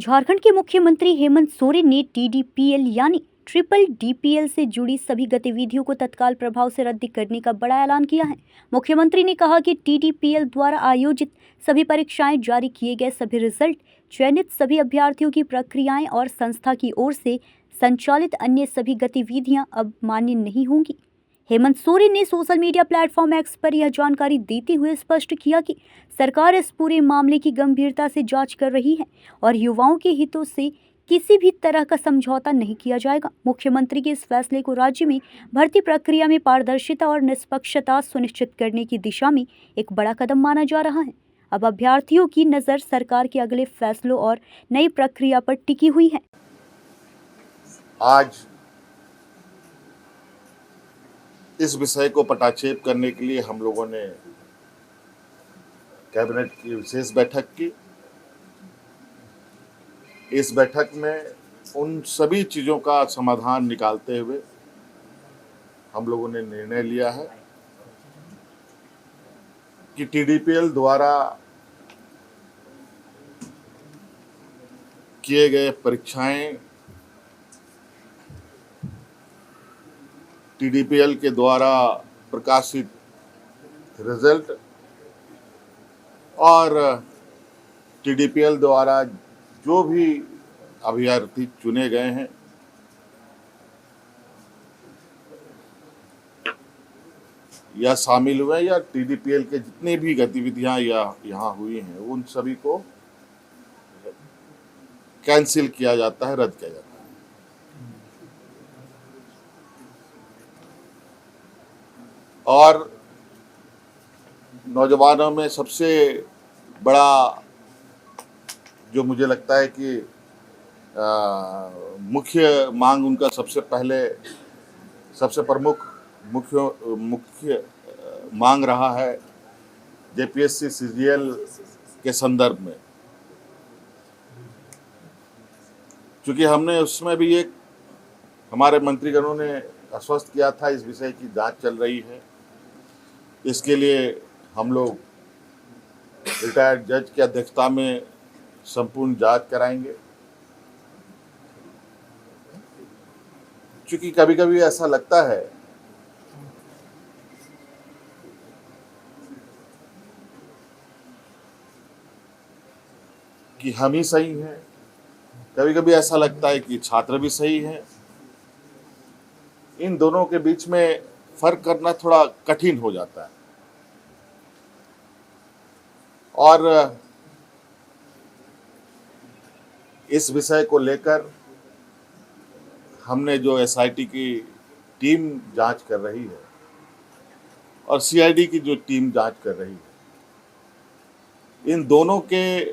झारखंड के मुख्यमंत्री हेमंत सोरेन ने टीडीपीएल यानी ट्रिपल डीपीएल से जुड़ी सभी गतिविधियों को तत्काल प्रभाव से रद्द करने का बड़ा ऐलान किया है। मुख्यमंत्री ने कहा कि टीडीपीएल द्वारा आयोजित सभी परीक्षाएं, जारी किए गए सभी रिजल्ट, चयनित सभी अभ्यर्थियों की प्रक्रियाएं और संस्था की ओर से संचालित अन्य सभी गतिविधियां अब मान्य नहीं होंगी। हेमंत सोरेन ने सोशल मीडिया प्लेटफॉर्म एक्स पर यह जानकारी देते हुए स्पष्ट किया कि सरकार इस पूरे मामले की गंभीरता से जांच कर रही है और युवाओं के हितों से किसी भी तरह का समझौता नहीं किया जाएगा। मुख्यमंत्री के इस फैसले को राज्य में भर्ती प्रक्रिया में पारदर्शिता और निष्पक्षता सुनिश्चित करने की दिशा में एक बड़ा कदम माना जा रहा है। अब अभ्यर्थियों की नज़र सरकार के अगले फैसलों और नई प्रक्रिया पर टिकी हुई है। आज इस विषय को पटाक्षेप करने के लिए हम लोगों ने कैबिनेट की विशेष बैठक की। इस बैठक में उन सभी चीज़ों का समाधान निकालते हुए हम लोगों ने निर्णय लिया है कि टीडीपीएल द्वारा किए गए परीक्षाएं, टीडीपीएल के द्वारा प्रकाशित रिजल्ट और टीडीपीएल द्वारा जो भी अभ्यर्थी चुने गए हैं, या शामिल हुए या टीडीपीएल के जितनी भी गतिविधियां यहाँ हुई हैं, उन सभी को कैंसिल किया जाता है, रद्द किया जाता है। और नौजवानों में सबसे बड़ा जो मुझे लगता है कि मुख्य मांग उनका सबसे प्रमुख मुख्य मांग रहा है जेपीएससी सीजीएल के संदर्भ में, क्योंकि हमने उसमें भी एक हमारे मंत्रीगणों ने आश्वस्त किया था, इस विषय की जांच चल रही है। इसके लिए हम लोग रिटायर्ड जज की अध्यक्षता में संपूर्ण जांच कराएंगे, क्योंकि कभी कभी ऐसा लगता है कि हम ही सही हैं, कभी कभी ऐसा लगता है कि छात्र भी सही हैं। इन दोनों के बीच में फर्क करना थोड़ा कठिन हो जाता है। और इस विषय को लेकर हमने जो एसआईटी की टीम जांच कर रही है और सीआईडी की जो टीम जांच कर रही है, इन दोनों के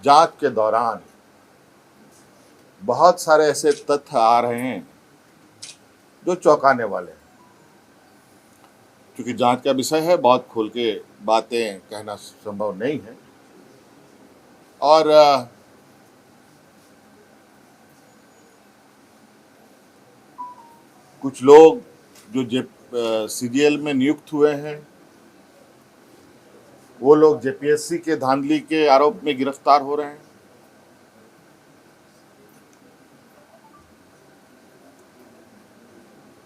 जांच के दौरान बहुत सारे ऐसे तथ्य आ रहे हैं जो चौंकाने वाले हैं। क्योंकि जांच का विषय है, बहुत खोल के बातें कहना संभव नहीं है। और कुछ लोग जो सीजीएल में नियुक्त हुए हैं, वो लोग जेपीएससी के धांधली के आरोप में गिरफ्तार हो रहे हैं।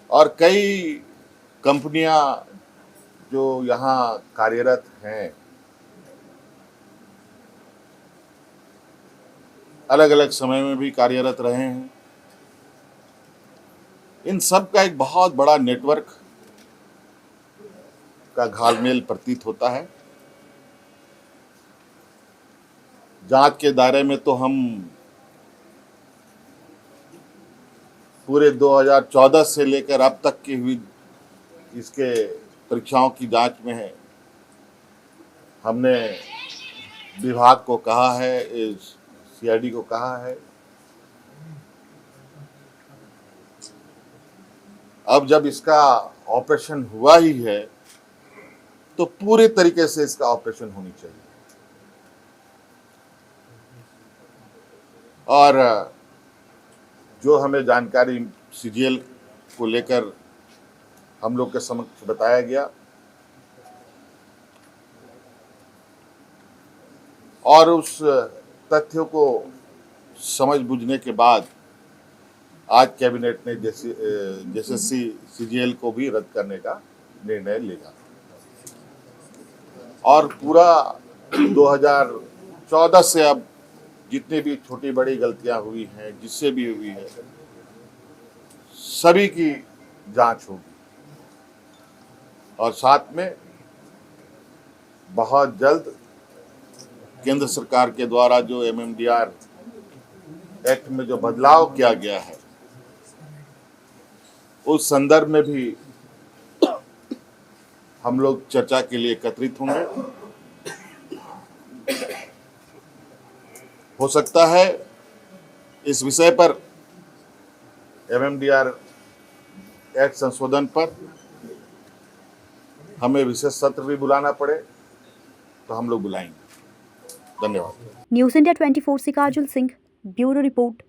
और कई कंपनियां जो यहाँ कार्यरत हैं, अलग अलग समय में भी कार्यरत रहे हैं, इन सब का एक बहुत बड़ा नेटवर्क का घालमेल प्रतीत होता है। जांच के दायरे में तो हम पूरे 2014 से लेकर अब तक की हुई इसके परीक्षाओं की जांच में है। हमने विभाग को कहा है, सीआईडी को कहा है, अब जब इसका ऑपरेशन हुआ ही है तो पूरे तरीके से इसका ऑपरेशन होनी चाहिए। और जो हमें जानकारी सीजीएल को लेकर हम लोग के समक्ष बताया गया और उस तथ्यों को समझ बूझने के बाद आज कैबिनेट ने जेएसएससी सीजीएल को भी रद्द करने का निर्णय लिया और पूरा 2014 से अब जितनी भी छोटी बड़ी गलतियां हुई हैं, जिससे भी हुई है, सभी की जांच होगी और साथ में बहुत जल्द केंद्र सरकार के द्वारा जो एमएमडीआर एक्ट में जो बदलाव किया गया है, उस संदर्भ में भी हम लोग चर्चा के लिए एकत्रित होंगे। हो सकता है इस विषय पर एमएमडीआर एक्ट संशोधन पर हमें विशेष सत्र भी बुलाना पड़े, तो हम लोग बुलाएंगे। धन्यवाद। न्यूज़ इंडिया 24 से काजल सिंह, ब्यूरो रिपोर्ट।